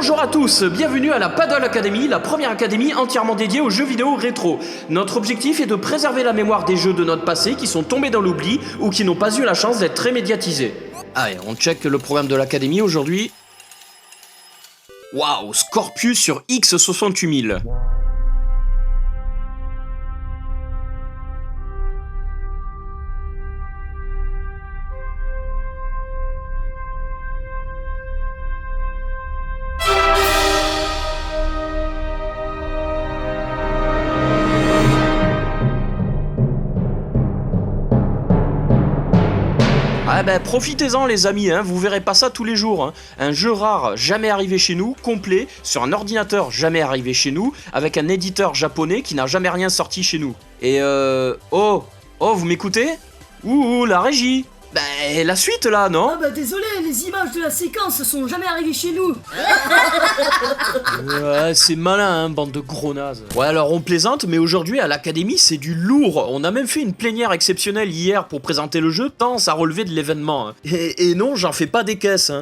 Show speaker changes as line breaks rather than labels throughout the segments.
Bonjour à tous, bienvenue à la Paddle Academy, la première académie entièrement dédiée aux jeux vidéo rétro. Notre objectif est de préserver la mémoire des jeux de notre passé qui sont tombés dans l'oubli ou qui n'ont pas eu la chance d'être très médiatisés. Allez, on check le programme de l'académie aujourd'hui. Waouh, Scorpius sur X68000. Ah ben profitez-en les amis, vous verrez pas ça tous les jours. Un jeu rare jamais arrivé chez nous, complet, sur un ordinateur jamais arrivé chez nous, avec un éditeur japonais qui n'a jamais rien sorti chez nous. Et oh, vous m'écoutez? Ouh, la régie. Ben la suite là, non?
Ah bah désolé, les images de la séquence sont jamais arrivées chez nous.
Ouais, c'est malin, bande de gros nazes. Ouais, alors on plaisante, mais aujourd'hui à l'académie c'est du lourd. On a même fait une plénière exceptionnelle hier pour présenter le jeu, tant ça relevait de l'événement. Et non, j'en fais pas des caisses.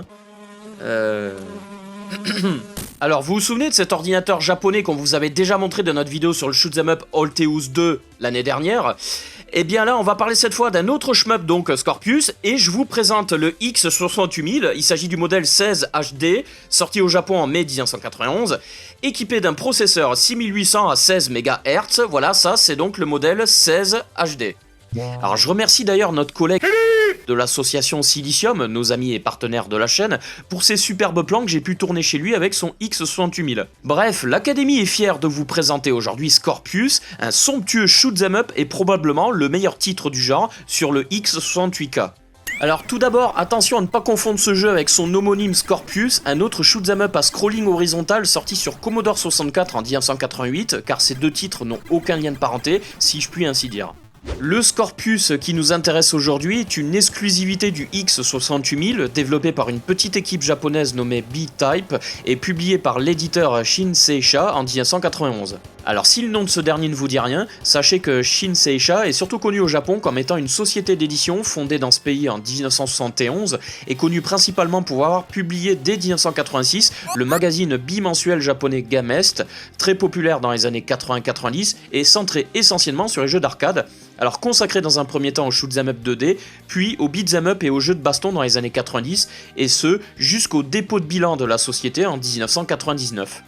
Alors, vous vous souvenez de cet ordinateur japonais qu'on vous avait déjà montré dans notre vidéo sur le Shoot'em Up Alteus 2 l'année dernière? Et bien là, on va parler cette fois d'un autre shmup, donc Scorpius, et je vous présente le X68000. Il s'agit du modèle 16 HD, sorti au Japon en mai 1991, équipé d'un processeur 6800 à 16 MHz. Voilà, ça c'est donc le modèle 16 HD. Alors je remercie d'ailleurs notre collègue de l'association Silicium, nos amis et partenaires de la chaîne, pour ces superbes plans que j'ai pu tourner chez lui avec son X68000. Bref, l'académie est fière de vous présenter aujourd'hui Scorpius, un somptueux shoot'em up et probablement le meilleur titre du genre sur le X68K. Alors tout d'abord, attention à ne pas confondre ce jeu avec son homonyme Scorpius, un autre shoot'em up à scrolling horizontal sorti sur Commodore 64 en 1988, car ces deux titres n'ont aucun lien de parenté, si je puis ainsi dire. Le Scorpius qui nous intéresse aujourd'hui est une exclusivité du X68000, développé par une petite équipe japonaise nommée B-Type et publié par l'éditeur Shin-Seisha en 1991. Alors si le nom de ce dernier ne vous dit rien, sachez que Shin-Seisha est surtout connu au Japon comme étant une société d'édition fondée dans ce pays en 1971 et connue principalement pour avoir publié dès 1986 le magazine bimensuel japonais Gamest, très populaire dans les années 80-90 et centré essentiellement sur les jeux d'arcade. Alors consacré dans un premier temps au shoot'em up 2D, puis au beat'em up et aux jeux de baston dans les années 90, et ce, jusqu'au dépôt de bilan de la société en 1999.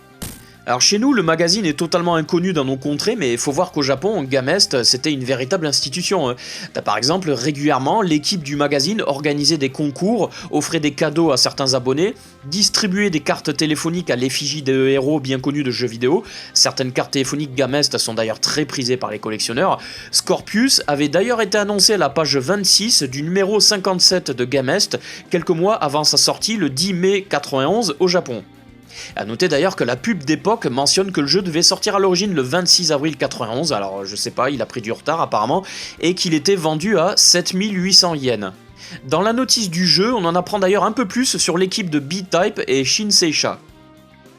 Alors chez nous, le magazine est totalement inconnu dans nos contrées, mais il faut voir qu'au Japon, Gamest, c'était une véritable institution. Par exemple, régulièrement, l'équipe du magazine organisait des concours, offrait des cadeaux à certains abonnés, distribuait des cartes téléphoniques à l'effigie de héros bien connus de jeux vidéo. Certaines cartes téléphoniques Gamest sont d'ailleurs très prisées par les collectionneurs. Scorpius avait d'ailleurs été annoncé à la page 26 du numéro 57 de Gamest, quelques mois avant sa sortie le 10 mai 91 au Japon. A noter d'ailleurs que la pub d'époque mentionne que le jeu devait sortir à l'origine le 26 avril 91, alors je sais pas, il a pris du retard apparemment, et qu'il était vendu à 7800 yens. Dans la notice du jeu, on en apprend d'ailleurs un peu plus sur l'équipe de B-Type et Shin-Seisha.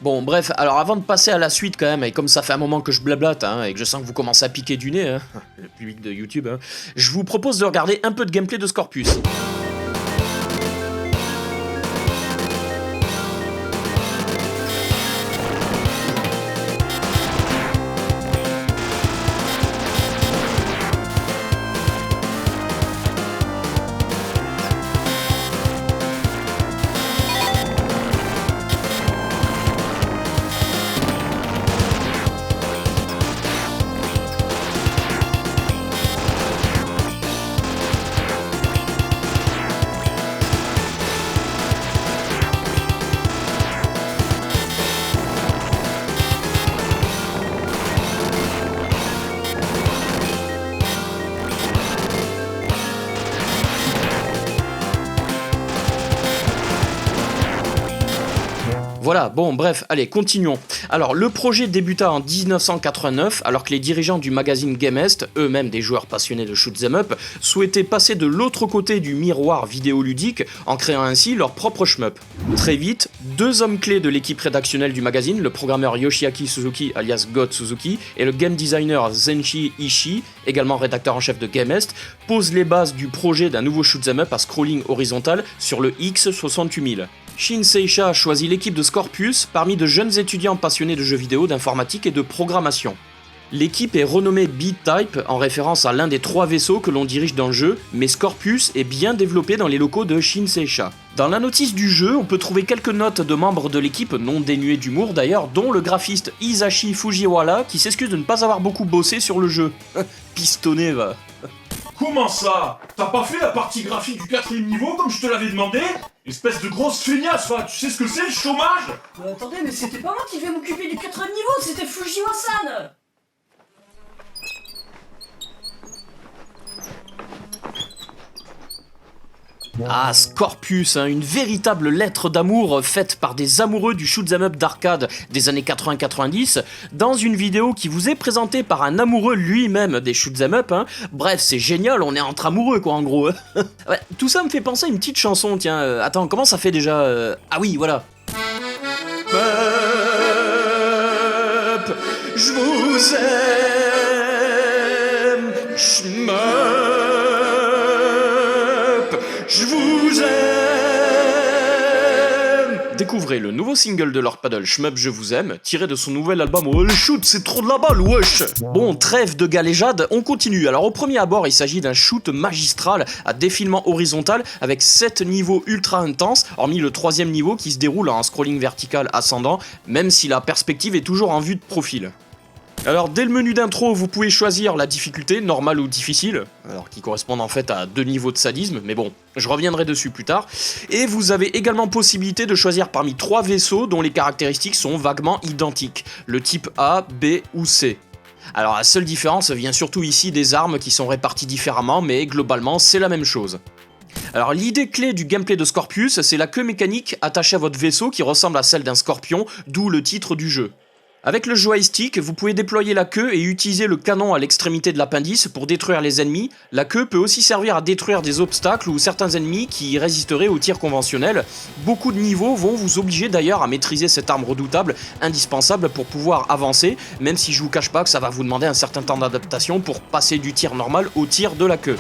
Bon bref, alors avant de passer à la suite quand même, et comme ça fait un moment que je blablate, et que je sens que vous commencez à piquer du nez, le public de YouTube, je vous propose de regarder un peu de gameplay de Scorpius. Voilà, bon bref, allez, continuons. Alors, le projet débuta en 1989, alors que les dirigeants du magazine Gamest, eux-mêmes des joueurs passionnés de shoot'em up, souhaitaient passer de l'autre côté du miroir vidéoludique en créant ainsi leur propre shmup. Très vite, deux hommes clés de l'équipe rédactionnelle du magazine, le programmeur Yoshiaki Suzuki alias God Suzuki et le game designer Zenshi Ishii, également rédacteur en chef de Gamest, posent les bases du projet d'un nouveau shoot'em up à scrolling horizontal sur le X68000. Shin Seisha a choisi l'équipe de Scorpius parmi de jeunes étudiants passionnés de jeux vidéo, d'informatique et de programmation. L'équipe est renommée B-Type en référence à l'un des 3 vaisseaux que l'on dirige dans le jeu, mais Scorpius est bien développé dans les locaux de Shin Seisha. Dans la notice du jeu, on peut trouver quelques notes de membres de l'équipe, non dénuées d'humour d'ailleurs, dont le graphiste Hisashi Fujiwara qui s'excuse de ne pas avoir beaucoup bossé sur le jeu. Pistonné va.
Comment ça? T'as pas fait la partie graphique du 4ème niveau comme je te l'avais demandé? Espèce de grosse feignasse, va, tu sais ce que c'est le chômage?
Attendez, mais c'était pas moi qui devais m'occuper du 4ème niveau, c'était Fujiwara-san.
Ah, Scorpius, hein, une véritable lettre d'amour faite par des amoureux du shoot'em up d'arcade des années 80-90, dans une vidéo qui vous est présentée par un amoureux lui-même des shoot'em up. Hein. Bref, c'est génial, on est entre amoureux quoi en gros. Ouais, tout ça me fait penser à une petite chanson, tiens. Attends, comment ça fait déjà Ah oui, voilà. Je vous aime, shmup, je vous aime. Découvrez le nouveau single de Lord Paddle, Shmup Je vous aime, tiré de son nouvel album Oh le shoot, c'est trop de la balle, wesh. Bon, trêve de galéjade, on continue. Alors au premier abord, il s'agit d'un shoot magistral à défilement horizontal avec 7 niveaux ultra intenses, hormis le 3ème niveau qui se déroule en scrolling vertical ascendant, même si la perspective est toujours en vue de profil. Alors dès le menu d'intro, vous pouvez choisir la difficulté, normale ou difficile, alors qui correspondent en fait à 2 niveaux de sadisme, mais bon, je reviendrai dessus plus tard. Et vous avez également possibilité de choisir parmi 3 vaisseaux dont les caractéristiques sont vaguement identiques, le type A, B ou C. Alors la seule différence vient surtout ici des armes qui sont réparties différemment, mais globalement c'est la même chose. Alors l'idée clé du gameplay de Scorpius, c'est la queue mécanique attachée à votre vaisseau qui ressemble à celle d'un scorpion, d'où le titre du jeu. Avec le joystick, vous pouvez déployer la queue et utiliser le canon à l'extrémité de l'appendice pour détruire les ennemis. La queue peut aussi servir à détruire des obstacles ou certains ennemis qui résisteraient aux tirs conventionnels. Beaucoup de niveaux vont vous obliger d'ailleurs à maîtriser cette arme redoutable, indispensable pour pouvoir avancer, même si je vous cache pas que ça va vous demander un certain temps d'adaptation pour passer du tir normal au tir de la queue.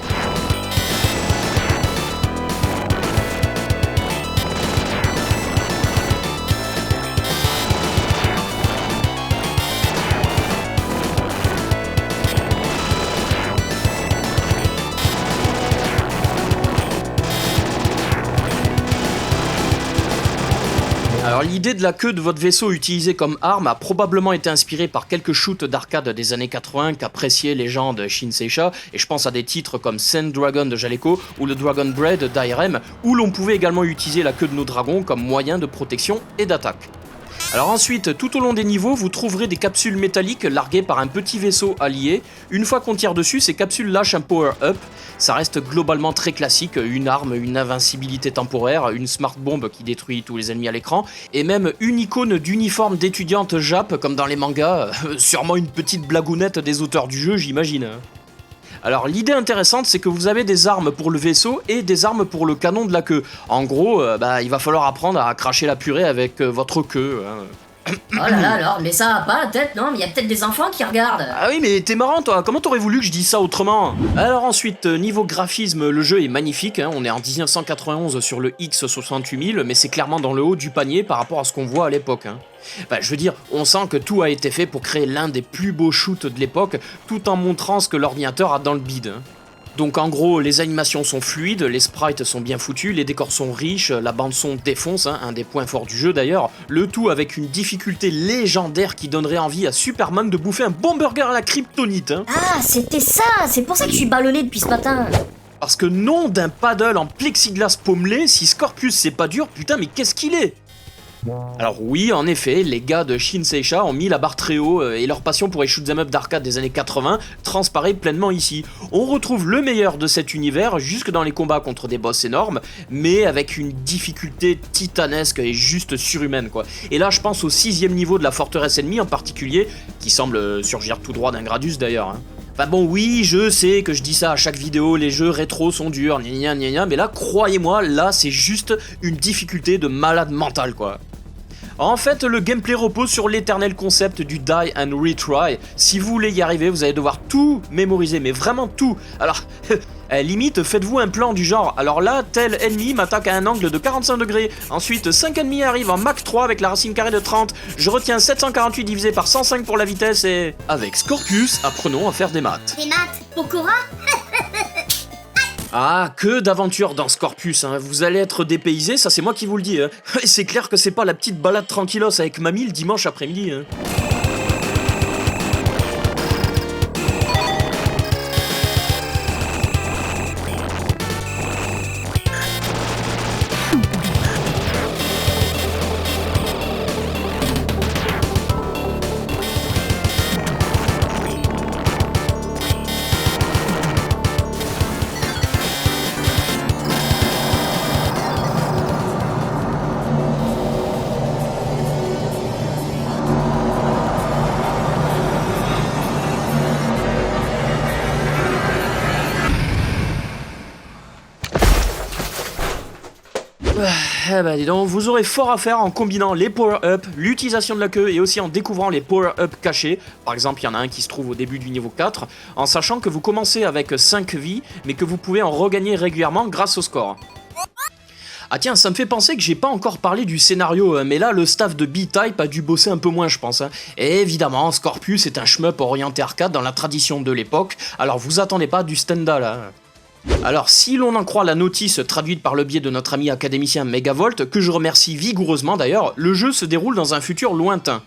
Alors l'idée de la queue de votre vaisseau utilisée comme arme a probablement été inspirée par quelques shoots d'arcade des années 80 qu'appréciaient les gens de Shin Seisha, et je pense à des titres comme Sand Dragon de Jaleco ou le Dragon Bread d'ARM, où l'on pouvait également utiliser la queue de nos dragons comme moyen de protection et d'attaque. Alors ensuite, tout au long des niveaux, vous trouverez des capsules métalliques larguées par un petit vaisseau allié. Une fois qu'on tire dessus, ces capsules lâchent un power-up. Ça reste globalement très classique, une arme, une invincibilité temporaire, une smart bomb qui détruit tous les ennemis à l'écran, et même une icône d'uniforme d'étudiante Jap comme dans les mangas, sûrement une petite blagounette des auteurs du jeu, j'imagine. Alors l'idée intéressante, c'est que vous avez des armes pour le vaisseau et des armes pour le canon de la queue. En gros, il va falloir apprendre à cracher la purée avec votre queue. Hein.
Oh là là, alors, mais ça va pas la tête, non? Mais y a peut-être des enfants qui regardent.
Ah oui, mais t'es marrant toi, comment t'aurais voulu que je dise ça autrement? Alors ensuite, niveau graphisme, le jeu est magnifique, hein. On est en 1991 sur le X68000, mais c'est clairement dans le haut du panier par rapport à ce qu'on voit à l'époque. Hein. Enfin, je veux dire, on sent que tout a été fait pour créer l'un des plus beaux shoots de l'époque, tout en montrant ce que l'ordinateur a dans le bide. Hein. Donc en gros, les animations sont fluides, les sprites sont bien foutus, les décors sont riches, la bande-son défonce, hein, un des points forts du jeu d'ailleurs, le tout avec une difficulté légendaire qui donnerait envie à Superman de bouffer un bon burger à la kryptonite. Hein.
Ah, c'était ça! C'est pour ça que je suis ballonné depuis ce matin!
Parce que nom d'un paddle en plexiglas pommelé, si Scorpius c'est pas dur, putain mais qu'est-ce qu'il est? Alors oui, en effet, les gars de Shin Seisha ont mis la barre très haut et leur passion pour les shoot'em up d'arcade des années 80 transparaît pleinement ici. On retrouve le meilleur de cet univers jusque dans les combats contre des boss énormes, mais avec une difficulté titanesque et juste surhumaine quoi. Et là je pense au 6ème niveau de la forteresse ennemie en particulier, qui semble surgir tout droit d'un Gradus d'ailleurs. Hein. Enfin bon, oui, je sais que je dis ça à chaque vidéo, les jeux rétro sont durs, gna gna gna, mais là, croyez-moi, là, c'est juste une difficulté de malade mental, quoi. En fait, le gameplay repose sur l'éternel concept du die and retry. Si vous voulez y arriver, vous allez devoir tout mémoriser, mais vraiment tout. Alors, Limite, faites-vous un plan du genre, alors là, tel ennemi m'attaque à un angle de 45 degrés, ensuite 5 ennemis arrivent en Mach 3 avec la racine carrée de 30, je retiens 748 divisé par 105 pour la vitesse et... Avec Scorpius, apprenons à faire des maths.
Des maths, Pokora?
Ah, que d'aventures dans Scorpius, hein. Vous allez être dépaysés, ça c'est moi qui vous le dis. Hein. Et c'est clair que c'est pas la petite balade tranquillos avec mamie le dimanche après-midi. Hein. Eh ben dis donc, vous aurez fort à faire en combinant les power-up, l'utilisation de la queue et aussi en découvrant les power-up cachés. Par exemple, il y en a un qui se trouve au début du niveau 4, en sachant que vous commencez avec 5 vies, mais que vous pouvez en regagner régulièrement grâce au score. Ah tiens, ça me fait penser que j'ai pas encore parlé du scénario, mais là le staff de B-Type a dû bosser un peu moins je pense. Hein. Et évidemment, Scorpius est un shmup orienté arcade dans la tradition de l'époque, alors vous attendez pas du stenda là. Alors si l'on en croit la notice traduite par le biais de notre ami académicien Megavolt, que je remercie vigoureusement d'ailleurs, le jeu se déroule dans un futur lointain.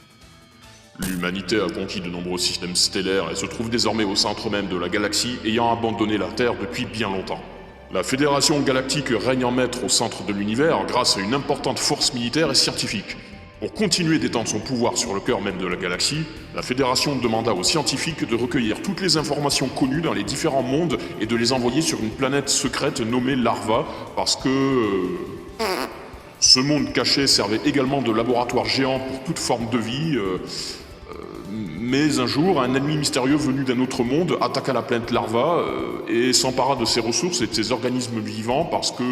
L'humanité a conquis de nombreux systèmes stellaires et se trouve désormais au centre même de la galaxie, ayant abandonné la Terre depuis bien longtemps. La Fédération Galactique règne en maître au centre de l'univers grâce à une importante force militaire et scientifique. Pour continuer d'étendre son pouvoir sur le cœur même de la galaxie, la Fédération demanda aux scientifiques de recueillir toutes les informations connues dans les différents mondes et de les envoyer sur une planète secrète nommée Larva, parce que... ce monde caché servait également de laboratoire géant pour toute forme de vie, mais un jour, un ennemi mystérieux venu d'un autre monde attaqua la planète Larva et s'empara de ses ressources et de ses organismes vivants parce que...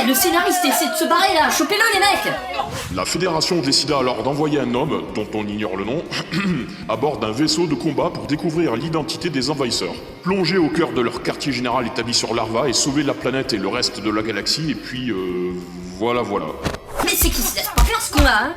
Le scénariste essaie de se barrer là, chopez-le les mecs!
La Fédération décida alors d'envoyer un homme, dont on ignore le nom, à bord d'un vaisseau de combat pour découvrir l'identité des envahisseurs, plonger au cœur de leur quartier général établi sur Larva et sauver la planète et le reste de la galaxie, et puis voilà.
Mais c'est qui se laisse pas faire ce qu'on a, hein?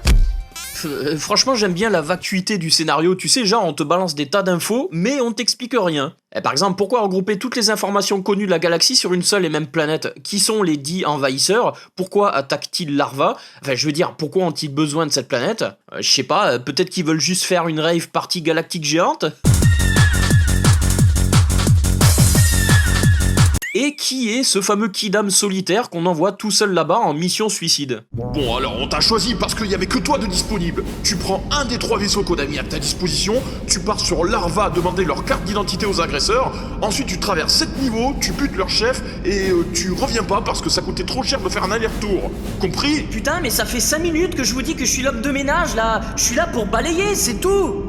Franchement, j'aime bien la vacuité du scénario, tu sais, genre on te balance des tas d'infos, mais on t'explique rien. Et par exemple, pourquoi regrouper toutes les informations connues de la galaxie sur une seule et même planète? Qui sont les 10 envahisseurs? Pourquoi attaquent-ils Larva? Enfin, je veux dire, pourquoi ont-ils besoin de cette planète? Je sais pas, peut-être qu'ils veulent juste faire une rave party galactique géante? Et qui est ce fameux Kidam solitaire qu'on envoie tout seul là-bas en mission suicide?
Bon alors, on t'a choisi parce qu'il y avait que toi de disponible. Tu prends un des 3 vaisseaux qu'on a mis à ta disposition, tu pars sur Larva demander leur carte d'identité aux agresseurs, ensuite tu traverses 7 niveaux, tu butes leur chef, et tu reviens pas parce que ça coûtait trop cher de faire un aller-retour. Compris?
Putain, mais ça fait 5 minutes que je vous dis que je suis l'homme de ménage là! Je suis là pour balayer, c'est tout!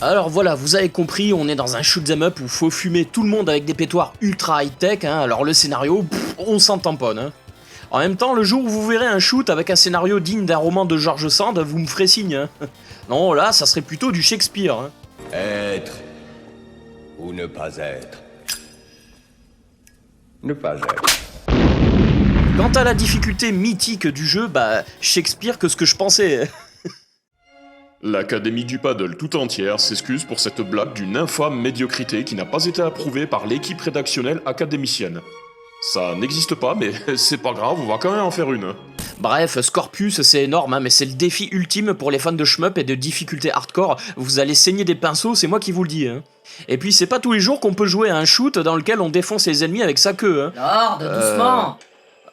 Alors voilà, vous avez compris, on est dans un shoot'em up où faut fumer tout le monde avec des pétoires ultra high-tech, hein, alors le scénario, on s'en tamponne. Hein. En même temps, le jour où vous verrez un shoot avec un scénario digne d'un roman de George Sand, vous me ferez signe. Hein. Non, là, ça serait plutôt du Shakespeare. Hein.
Être ou ne pas être. Ne pas être.
Quant à la difficulté mythique du jeu, bah, Shakespeare que ce que je pensais.
L'Académie du Paddle tout entière s'excuse pour cette blague d'une infâme médiocrité qui n'a pas été approuvée par l'équipe rédactionnelle académicienne. Ça n'existe pas, mais c'est pas grave, on va quand même en faire une.
Bref, Scorpius c'est énorme, hein, mais c'est le défi ultime pour les fans de shmup et de difficulté hardcore. Vous allez saigner des pinceaux, c'est moi qui vous le dis. Hein. Et puis c'est pas tous les jours qu'on peut jouer à un shoot dans lequel on défonce les ennemis avec sa queue. Hein.
Lord, doucement!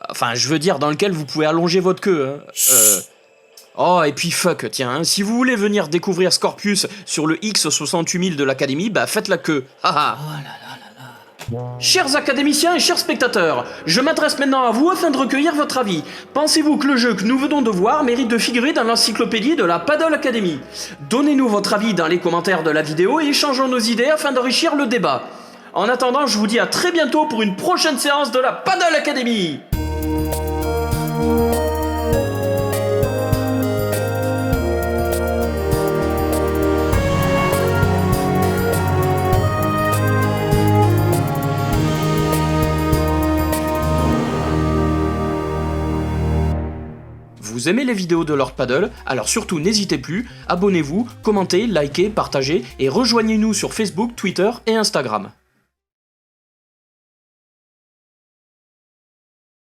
Enfin, je veux dire dans lequel vous pouvez allonger votre queue. Hein. Oh, et puis fuck, tiens, hein, si vous voulez venir découvrir Scorpius sur le X68000 de l'Académie, bah faites la queue. Haha. Chers académiciens et chers spectateurs, je m'adresse maintenant à vous afin de recueillir votre avis. Pensez-vous que le jeu que nous venons de voir mérite de figurer dans l'encyclopédie de la Paddle Academy? Donnez-nous votre avis dans les commentaires de la vidéo et échangeons nos idées afin d'enrichir le débat. En attendant, je vous dis à très bientôt pour une prochaine séance de la Paddle Academy. vous aimez les vidéos de Lord Paddle, alors surtout n'hésitez plus, abonnez-vous, commentez, likez, partagez et rejoignez-nous sur Facebook, Twitter et Instagram.